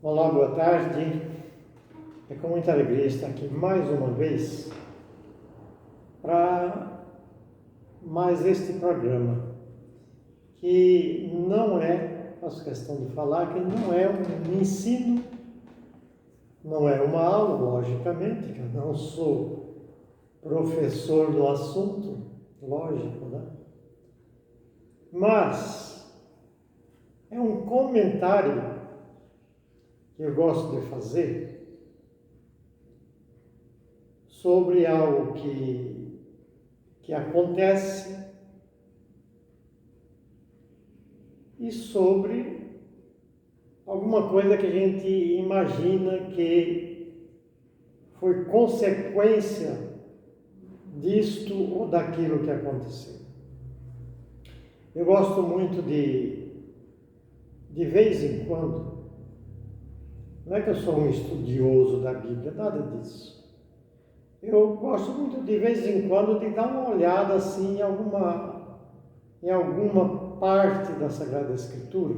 Olá, boa tarde. É com muita alegria estar aqui mais uma vez para mais este programa, que não é, faço questão de falar, que não é um ensino, não é uma aula, logicamente, que eu não sou professor do assunto, lógico, né? Mas é um comentário que eu gosto de fazer sobre algo que acontece e sobre alguma coisa que a gente imagina que foi consequência disto ou daquilo que aconteceu. Eu gosto muito de vez em quando, não é que eu sou um estudioso da Bíblia, nada disso. Eu gosto muito de vez em quando de dar uma olhada assim em alguma parte da Sagrada Escritura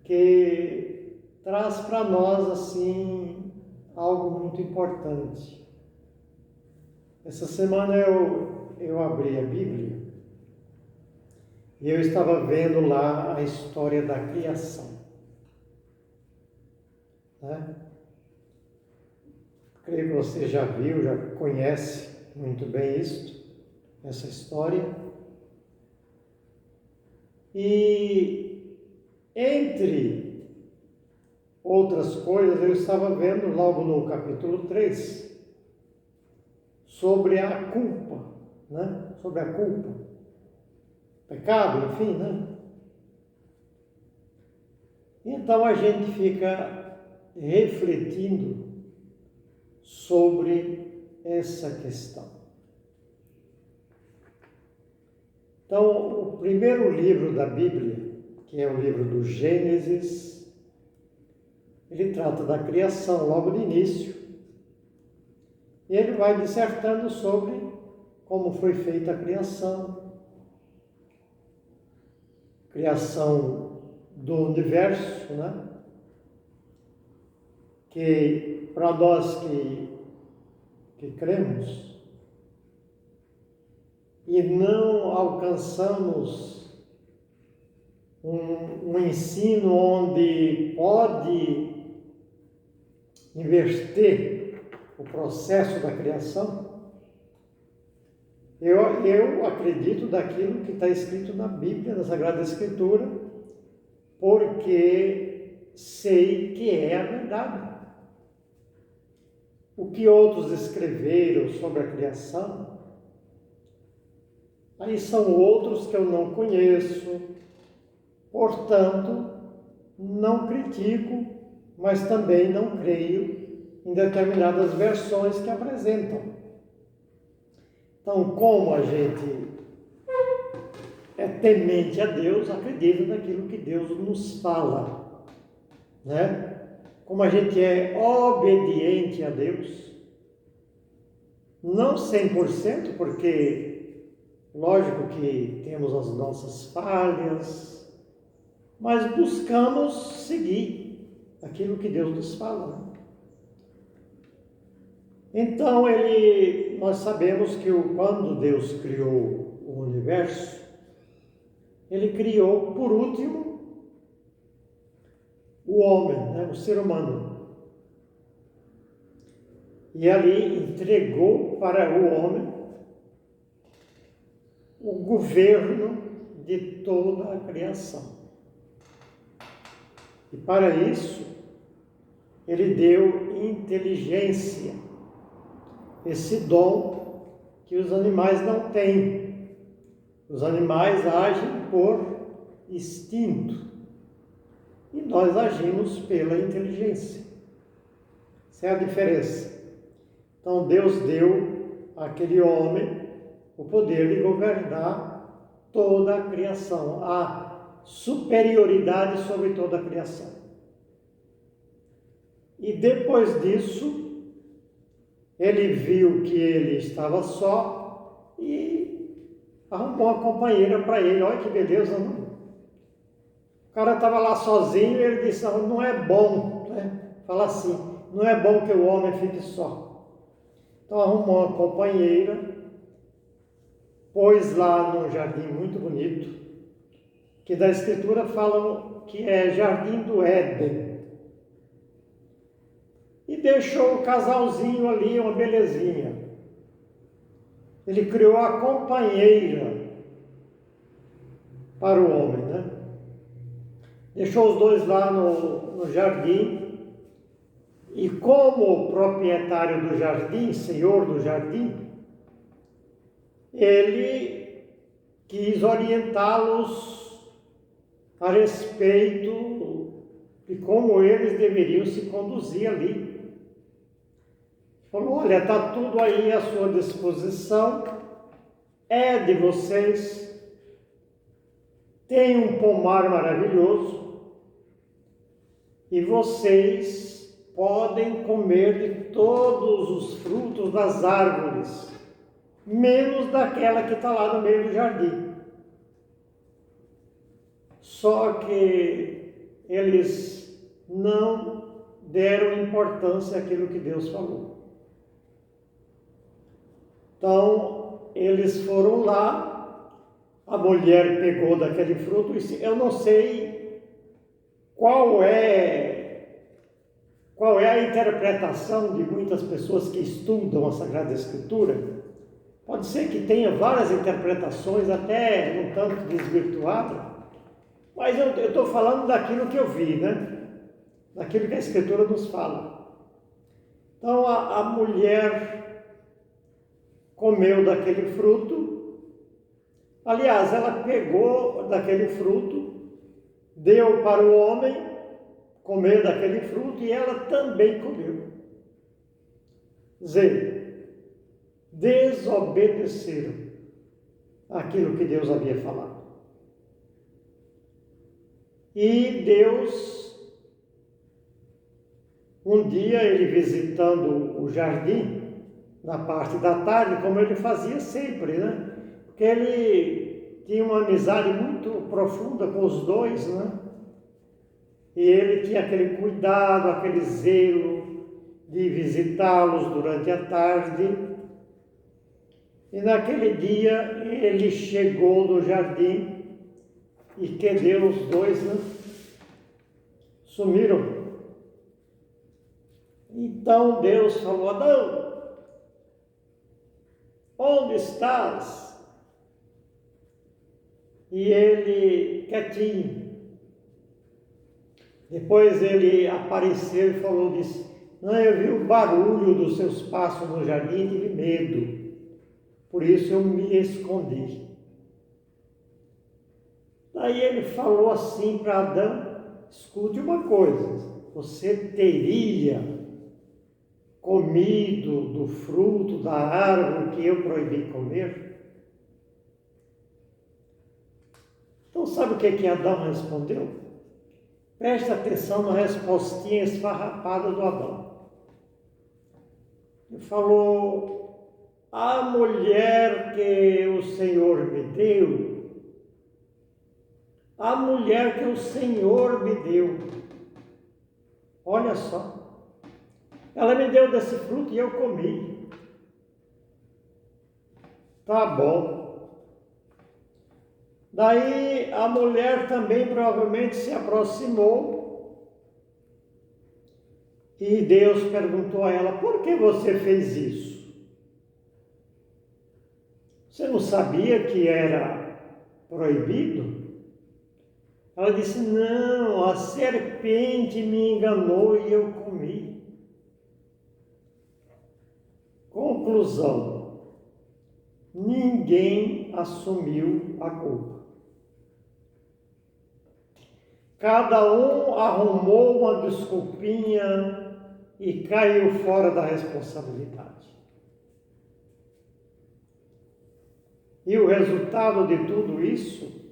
que traz para nós assim algo muito importante. Essa semana eu abri a Bíblia e eu estava vendo lá a história da criação, né? Creio que você já viu, já conhece muito bem essa história. E entre outras coisas, eu estava vendo logo no capítulo 3 sobre a culpa, né? Sobre a culpa, pecado, enfim, né? Então a gente fica refletindo sobre essa questão. Então, o primeiro livro da Bíblia, que é o livro do Gênesis, ele trata da criação logo no início, e ele vai dissertando sobre como foi feita a criação do universo, né? Que para nós que cremos e não alcançamos um ensino onde pode inverter o processo da criação, eu acredito daquilo que está escrito na Bíblia, na Sagrada Escritura, porque sei que é a verdade. O que outros escreveram sobre a criação, aí são outros que eu não conheço, portanto, não critico, mas também não creio em determinadas versões que apresentam. Então, como a gente é temente a Deus, acredita naquilo que Deus nos fala, né? Como a gente é obediente a Deus, não 100%, porque lógico que temos as nossas falhas, mas buscamos seguir aquilo que Deus nos fala, né? Então, nós sabemos que quando Deus criou o universo, Ele criou, por último, o homem, né, o ser humano. E ali entregou para o homem o governo de toda a criação. E para isso, Ele deu inteligência, esse dom que os animais não têm. Os animais agem por instinto e nós agimos pela inteligência. Essa é a diferença. Então Deus deu àquele homem o poder de governar toda a criação, a superioridade sobre toda a criação. E depois disso, ele viu que ele estava só e arrumou uma companheira para ele. Olha que beleza, não? cara estava lá sozinho e ele disse, não é bom, né? Fala assim, não é bom que o homem fique só. Então arrumou uma companheira, pôs lá num jardim muito bonito, que da Escritura falam que é Jardim do Éden. E deixou o casalzinho ali, uma belezinha. Ele criou a companheira para o homem, né? Deixou os dois lá no jardim. E como proprietário do jardim, senhor do jardim, ele quis orientá-los a respeito de como eles deveriam se conduzir ali. Falou, olha, está tudo aí à sua disposição, é de vocês, tem um pomar maravilhoso e vocês podem comer de todos os frutos das árvores, menos daquela que está lá no meio do jardim. Só que eles não deram importância àquilo que Deus falou. Então, eles foram lá, a mulher pegou daquele fruto, e eu não sei qual é a interpretação de muitas pessoas que estudam a Sagrada Escritura. Pode ser que tenha várias interpretações, até um tanto desvirtuadas, mas eu estou falando daquilo que eu vi, né? Daquilo que a Escritura nos fala. Então, a mulher comeu daquele fruto. Aliás, ela pegou daquele fruto, deu para o homem comer daquele fruto e ela também comeu. Desobedeceram aquilo que Deus havia falado. E Deus, um dia ele visitando o jardim, na parte da tarde, como ele fazia sempre, né? Porque ele tinha uma amizade muito profunda com os dois, né? E ele tinha aquele cuidado, aquele zelo de visitá-los durante a tarde. E naquele dia ele chegou no jardim e que os dois, né? Sumiram. Então Deus falou, Adão, onde estás? E ele quietinho. Depois ele apareceu e falou, disse, não, eu vi o barulho dos seus passos no jardim e tive medo. Por isso eu me escondi. Daí ele falou assim para Adão, escute uma coisa, você teria comido do fruto da árvore que eu proibi comer? Então sabe o que Adão respondeu? Preste atenção na respostinha esfarrapada do Adão. Ele falou, a mulher que o Senhor me deu, a mulher que o Senhor me deu, olha só, ela me deu desse fruto e eu comi. Tá bom. Daí a mulher também provavelmente se aproximou e Deus perguntou a ela, por que você fez isso? Você não sabia que era proibido? Ela disse, não, a serpente me enganou e eu comi. Conclusão, ninguém assumiu a culpa. Cada um arrumou uma desculpinha e caiu fora da responsabilidade. E o resultado de tudo isso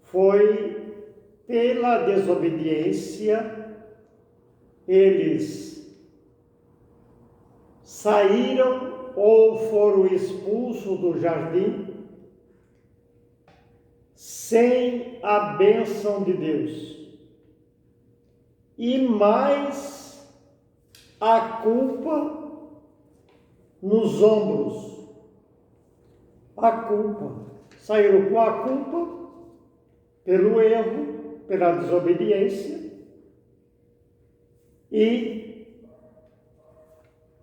foi, pela desobediência, eles saíram ou foram expulsos do jardim sem a bênção de Deus. E mais a culpa nos ombros. A culpa. Saíram com a culpa pelo erro, pela desobediência e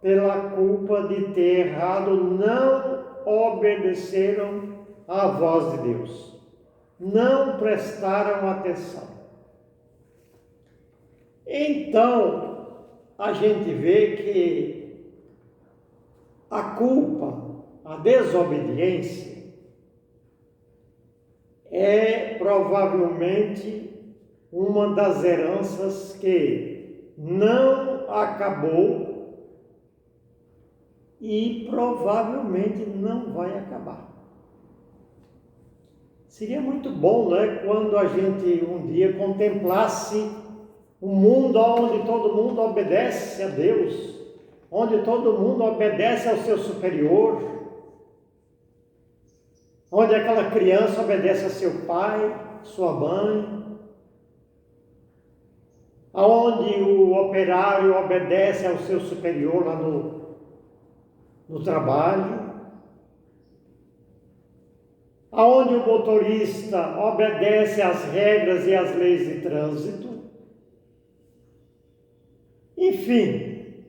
pela culpa de ter errado, não obedeceram à voz de Deus, não prestaram atenção. Então, a gente vê que a culpa, a desobediência, é provavelmente uma das heranças que não acabou e provavelmente não vai acabar. Seria muito bom, né, quando a gente um dia contemplasse um mundo onde todo mundo obedece a Deus, onde todo mundo obedece ao seu superior, onde aquela criança obedece a seu pai, sua mãe, onde o operário obedece ao seu superior lá no trabalho, onde o motorista obedece às regras e às leis de trânsito. Enfim,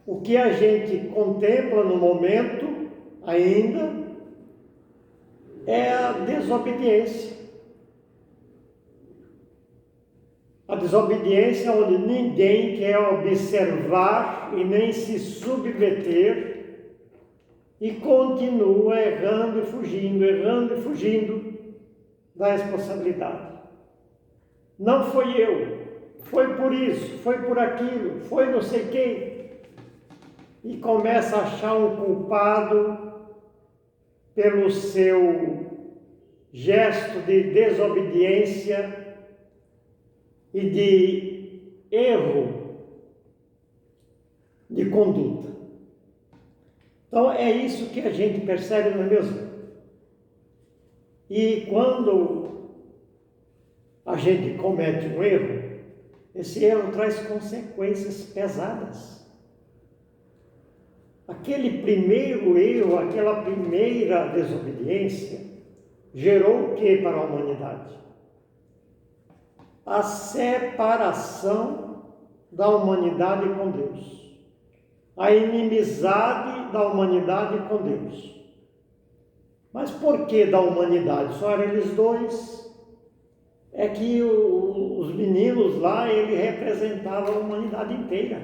o que a gente contempla no momento ainda é a desobediência. A desobediência onde ninguém quer observar e nem se submeter e continua errando e fugindo da responsabilidade. Não foi eu, foi por isso, foi por aquilo, foi não sei quem. E começa a achar um culpado pelo seu gesto de desobediência e de erro de conduta. Então é isso que a gente percebe, não é mesmo? E quando a gente comete um erro, esse erro traz consequências pesadas. Aquele primeiro erro, aquela primeira desobediência, gerou o que para a humanidade? A separação da humanidade com Deus, a inimizade da humanidade com Deus. Mas por que da humanidade? Só eram eles dois. É que os meninos lá, ele representava a humanidade inteira.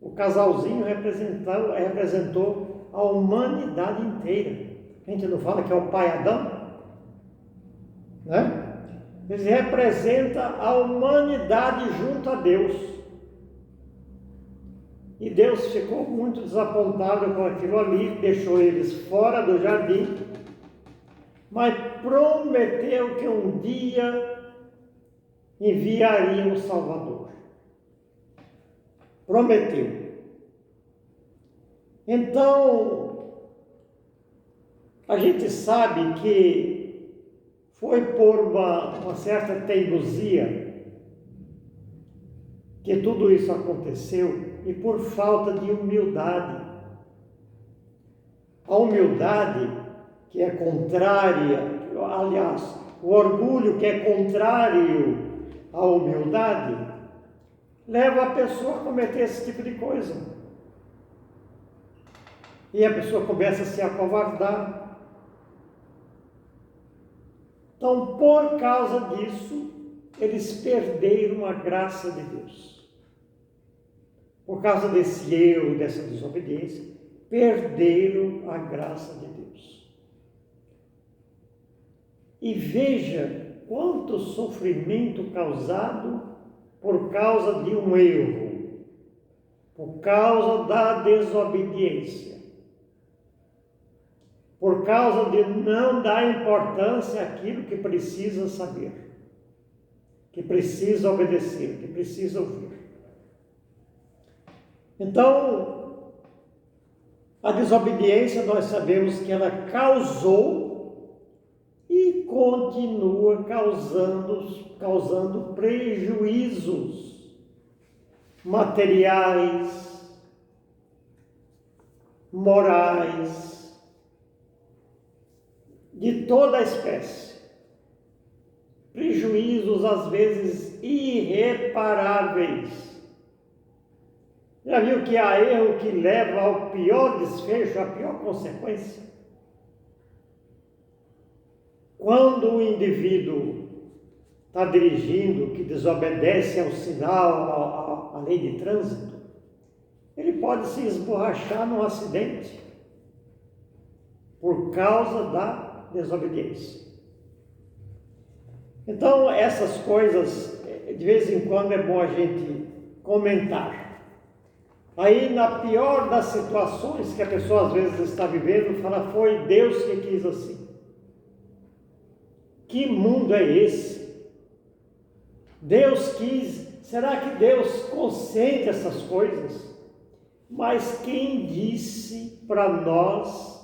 O casalzinho representou a humanidade inteira. A gente não fala que é o pai Adão? Né? Ele representa a humanidade junto a Deus. E Deus ficou muito desapontado com aquilo ali, deixou eles fora do jardim, mas prometeu que um dia enviaria um Salvador. Prometeu. Então, a gente sabe que foi por uma certa teimosia que tudo isso aconteceu e por falta de humildade. A humildade que é contrária, aliás, o orgulho que é contrário à humildade, leva a pessoa a cometer esse tipo de coisa. E a pessoa começa a se acovardar. Então, por causa disso, eles perderam a graça de Deus. Por causa desse erro, dessa desobediência, perderam a graça de Deus. E veja quanto sofrimento causado por causa de um erro, por causa da desobediência, por causa de não dar importância àquilo que precisa saber, que precisa obedecer, que precisa ouvir. Então, a desobediência, nós sabemos que ela causou e continua causando prejuízos materiais, morais, de toda a espécie. Prejuízos, às vezes, irreparáveis. Já viu que há erro que leva ao pior desfecho, à pior consequência? Quando o indivíduo está dirigindo, que desobedece ao sinal, à lei de trânsito, ele pode se esborrachar num acidente por causa da desobediência. Então, essas coisas, de vez em quando, é bom a gente comentar. Aí, na pior das situações que a pessoa às vezes está vivendo, fala, foi Deus que quis assim. Que mundo é esse? Deus quis, será que Deus consente essas coisas? Mas quem disse para nós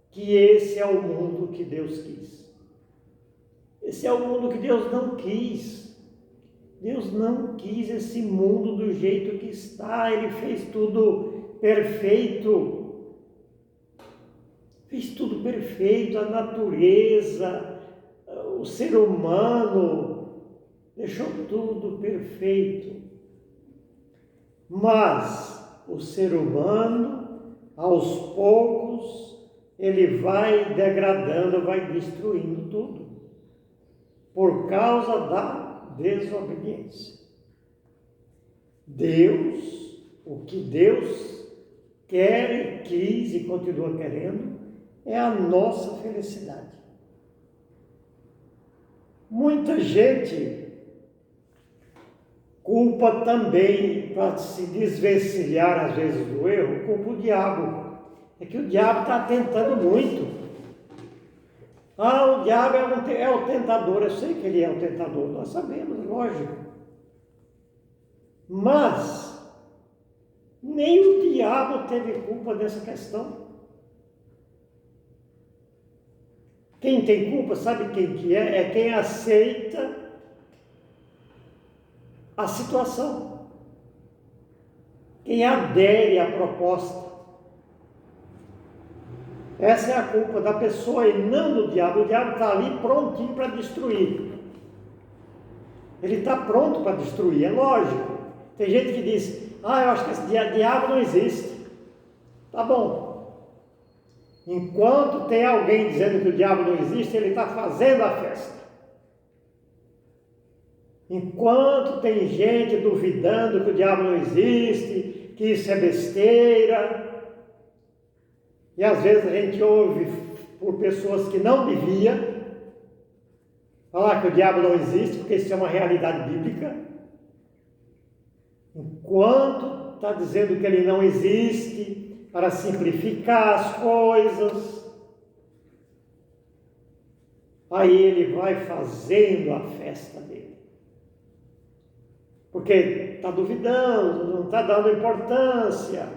que esse é o mundo que Deus quis? Esse é o mundo que Deus não quis. Deus não quis esse mundo do jeito que está. Ele fez tudo perfeito. Fez tudo perfeito, a natureza, o ser humano, deixou tudo perfeito. Mas o ser humano, aos poucos, ele vai degradando, vai destruindo tudo, por causa da desobediência. Deus, o que Deus quer e quis e continua querendo, é a nossa felicidade. Muita gente culpa também, para se desvencilhar às vezes do erro, culpa o diabo. É que o diabo está tentando muito. O diabo é o tentador, eu sei que ele é o tentador, nós sabemos, lógico. Mas nem o diabo teve culpa dessa questão. Quem tem culpa, sabe quem que é? É quem aceita a situação. Quem adere à proposta. Essa é a culpa da pessoa e não do diabo. O diabo está ali prontinho para destruir. Ele está pronto para destruir, é lógico. Tem gente que diz, eu acho que esse diabo não existe. Tá bom. Enquanto tem alguém dizendo que o diabo não existe, ele está fazendo a festa. Enquanto tem gente duvidando que o diabo não existe, que isso é besteira, e às vezes a gente ouve por pessoas que não devia falar que o diabo não existe, porque isso é uma realidade bíblica. Enquanto está dizendo que ele não existe, para simplificar as coisas, aí ele vai fazendo a festa dele. Porque está duvidando, não está dando importância,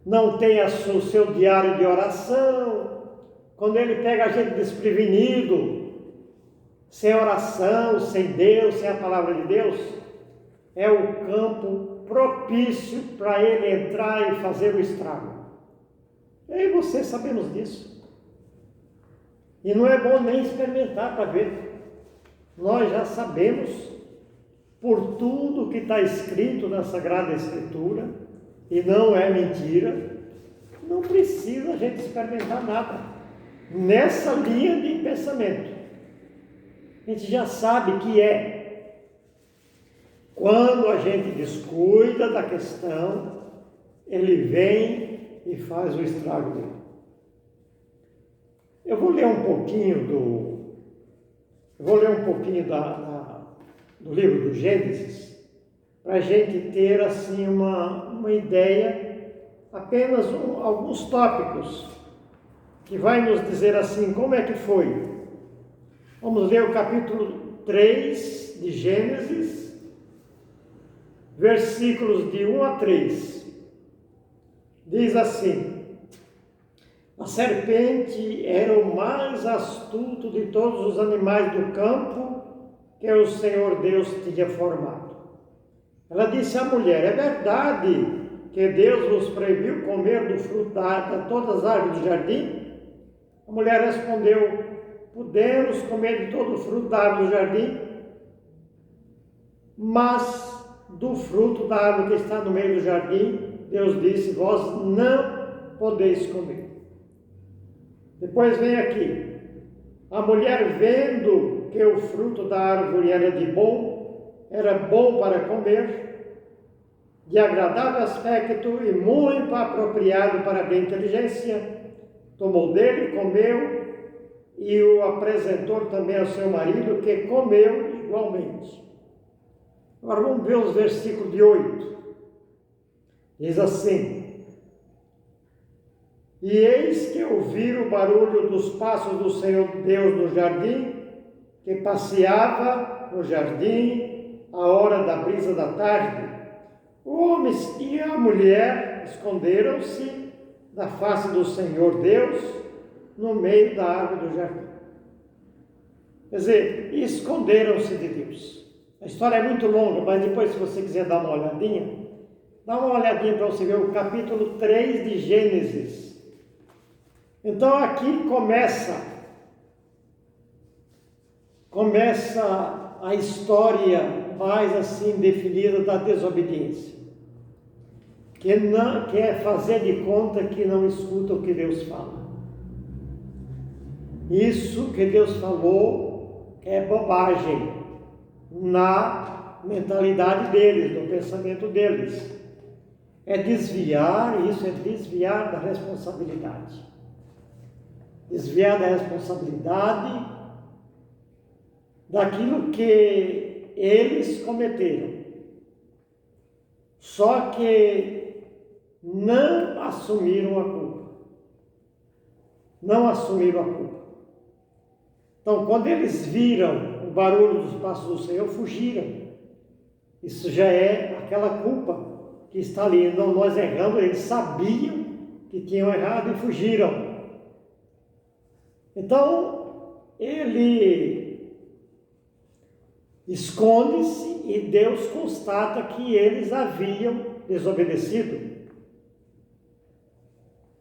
não tem o seu diário de oração. Quando ele pega a gente desprevenido, sem oração, sem Deus, sem a palavra de Deus, é o campo propício para ele entrar e fazer o estrago. Eu e você sabemos disso. E não é bom nem experimentar para ver. Nós já sabemos, por tudo que está escrito na Sagrada Escritura, e não é mentira, não precisa a gente experimentar nada nessa linha de pensamento. A gente já sabe que é. Quando a gente descuida da questão, ele vem e faz o estrago dele. Eu vou ler um pouquinho do livro do Gênesis, para a gente ter assim uma ideia, apenas alguns tópicos, que vai nos dizer assim, como é que foi. Vamos ler o capítulo 3 de Gênesis, versículos de 1 a 3, diz assim: A serpente era o mais astuto de todos os animais do campo que o Senhor Deus tinha formado. Ela disse à mulher: é verdade que Deus vos proibiu comer do fruto de todas as árvores do jardim? A mulher respondeu: podemos comer de todo o fruto da árvore do jardim, mas do fruto da árvore que está no meio do jardim, Deus disse: vós não podeis comer. Depois vem aqui: a mulher, vendo que o fruto da árvore era bom para comer, de agradável aspecto e muito apropriado para a inteligência, tomou dele, comeu e o apresentou também ao seu marido, que comeu igualmente. Agora vamos ver os versículos de 8. Diz assim: e eis que ouviram o barulho dos passos do Senhor Deus no jardim, que passeava no jardim à hora da brisa da tarde. O homem e a mulher esconderam-se da face do Senhor Deus no meio da árvore do jardim. Quer dizer, esconderam-se de Deus. A história é muito longa, mas depois, se você quiser dar uma olhadinha, dá uma olhadinha para você ver o capítulo 3 de Gênesis. Então aqui começa a história mais assim definida da desobediência, que é fazer de conta que não escuta o que Deus fala. Isso que Deus falou é bobagem na mentalidade deles, no pensamento deles. Isso é desviar da responsabilidade. Desviar da responsabilidade daquilo que eles cometeram. Só que não assumiram a culpa. Não assumiram a culpa. Então, quando eles viram o barulho dos passos do Senhor, fugiram. Isso já é aquela culpa que está ali. Não, nós erramos, eles sabiam que tinham errado e fugiram. Então, ele esconde-se e Deus constata que eles haviam desobedecido.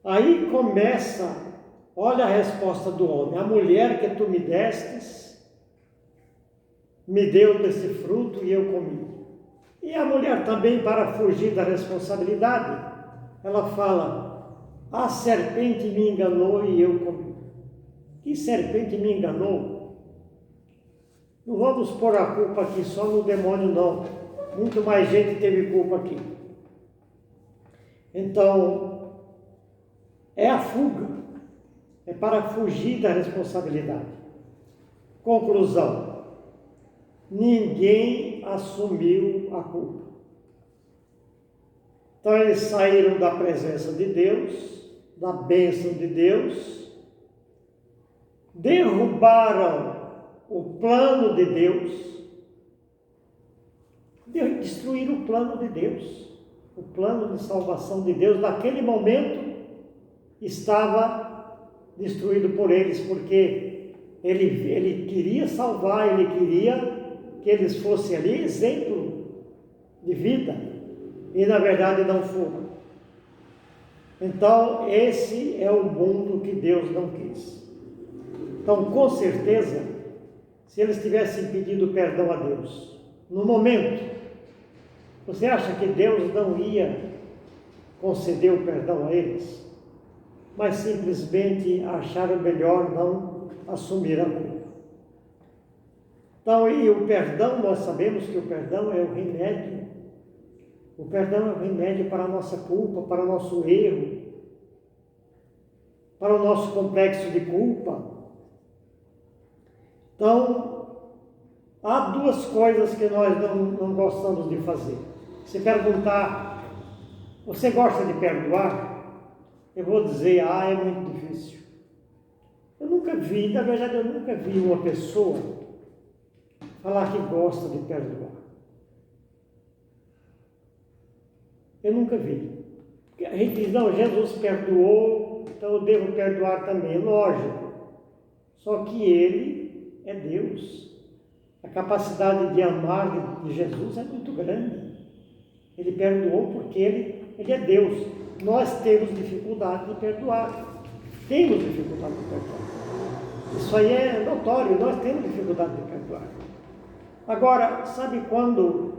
Aí começa, olha a resposta do homem: a mulher que tu me destes, me deu desse fruto e eu comi. E a mulher também, para fugir da responsabilidade, ela fala: a serpente me enganou e eu comi. Que serpente me enganou? Não vamos pôr a culpa aqui só no demônio, não. Muito mais gente teve culpa aqui. Então, é a fuga. É para fugir da responsabilidade. Conclusão: ninguém assumiu a culpa. Então eles saíram da presença de Deus, da bênção de Deus, derrubaram o plano de Deus, destruíram o plano de Deus, o plano de salvação de Deus. Naquele momento estava destruído por eles, porque ele queria salvar, ele queria que eles fossem ali exemplo de vida, e na verdade não foram. Então esse é o mundo que Deus não quis. Então, com certeza, se eles tivessem pedido perdão a Deus no momento, você acha que Deus não ia conceder o perdão a eles? Mas simplesmente acharam melhor não assumir a culpa. Então, e o perdão, nós sabemos que o perdão é o remédio. O perdão é o remédio para a nossa culpa, para o nosso erro, para o nosso complexo de culpa. Então, há duas coisas que nós não gostamos de fazer. Se perguntar: você gosta de perdoar? Eu vou dizer: é muito difícil. Eu nunca vi, na verdade eu nunca vi uma pessoa falar que gosta de perdoar. Eu nunca vi. A gente diz: não, Jesus perdoou, então eu devo perdoar também, lógico. Só que Ele é Deus. A capacidade de amar de Jesus é muito grande. Ele perdoou porque Ele é Deus. Nós temos dificuldade de perdoar. Temos dificuldade de perdoar. Isso aí é notório, nós temos dificuldade de perdoar. Agora, sabe quando?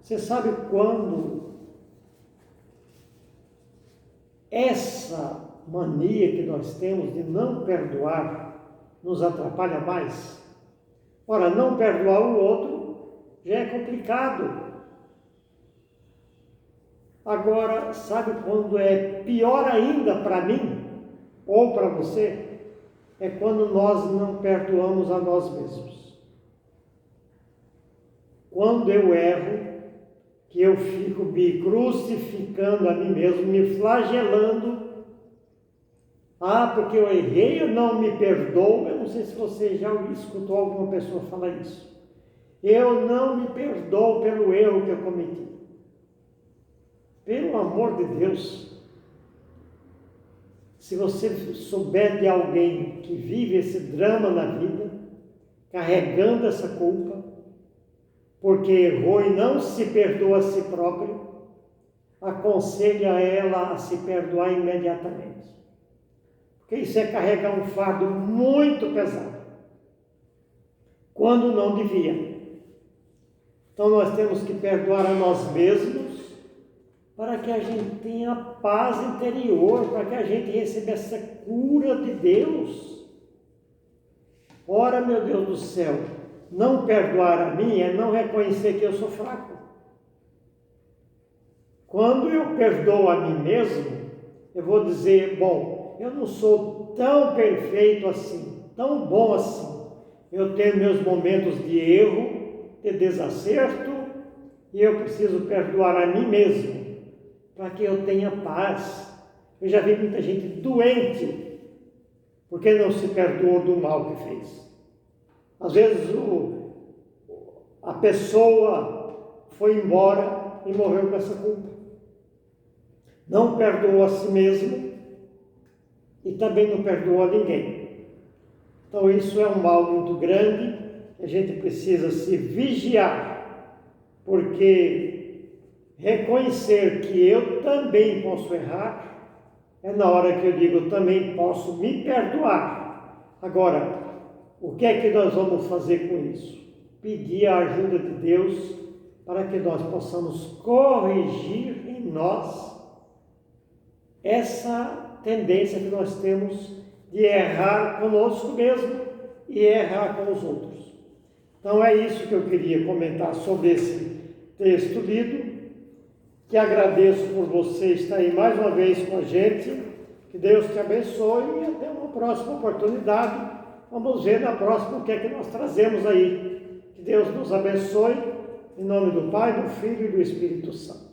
Você sabe quando essa mania que nós temos de não perdoar nos atrapalha mais? Ora, não perdoar o outro já é complicado. Agora, sabe quando é pior ainda para mim ou para você? É quando nós não perdoamos a nós mesmos. Quando eu erro, que eu fico me crucificando a mim mesmo, me flagelando. Ah, porque eu errei, eu não me perdoo. Eu não sei se você já escutou alguma pessoa falar isso. Eu não me perdoo pelo erro que eu cometi. Pelo amor de Deus, se você souber de alguém que vive esse drama na vida, carregando essa culpa, porque errou e não se perdoa a si próprio, aconselha ela a se perdoar imediatamente. Porque isso é carregar um fardo muito pesado, quando não devia. Então nós temos que perdoar a nós mesmos, para que a gente tenha paz interior, para que a gente receba essa cura de Deus. Ora, meu Deus do céu, não perdoar a mim é não reconhecer que eu sou fraco. Quando eu perdoo a mim mesmo, eu vou dizer, bom, eu não sou tão perfeito assim, tão bom assim. Eu tenho meus momentos de erro, de desacerto, e eu preciso perdoar a mim mesmo, para que eu tenha paz. Eu já vi muita gente doente, porque não se perdoou do mal que fez. Às vezes a pessoa foi embora e morreu com essa culpa. Não perdoou a si mesmo e também não perdoou a ninguém. Então isso é um mal muito grande, a gente precisa se vigiar, porque reconhecer que eu também posso errar, é na hora que eu digo, eu também posso me perdoar. Agora, o que é que nós vamos fazer com isso? Pedir a ajuda de Deus para que nós possamos corrigir em nós essa tendência que nós temos de errar conosco mesmo e errar com os outros. Então é isso que eu queria comentar sobre esse texto lido, que agradeço por você estar aí mais uma vez com a gente, que Deus te abençoe e até uma próxima oportunidade. Vamos ver na próxima o que é que nós trazemos aí. Que Deus nos abençoe, em nome do Pai, do Filho e do Espírito Santo.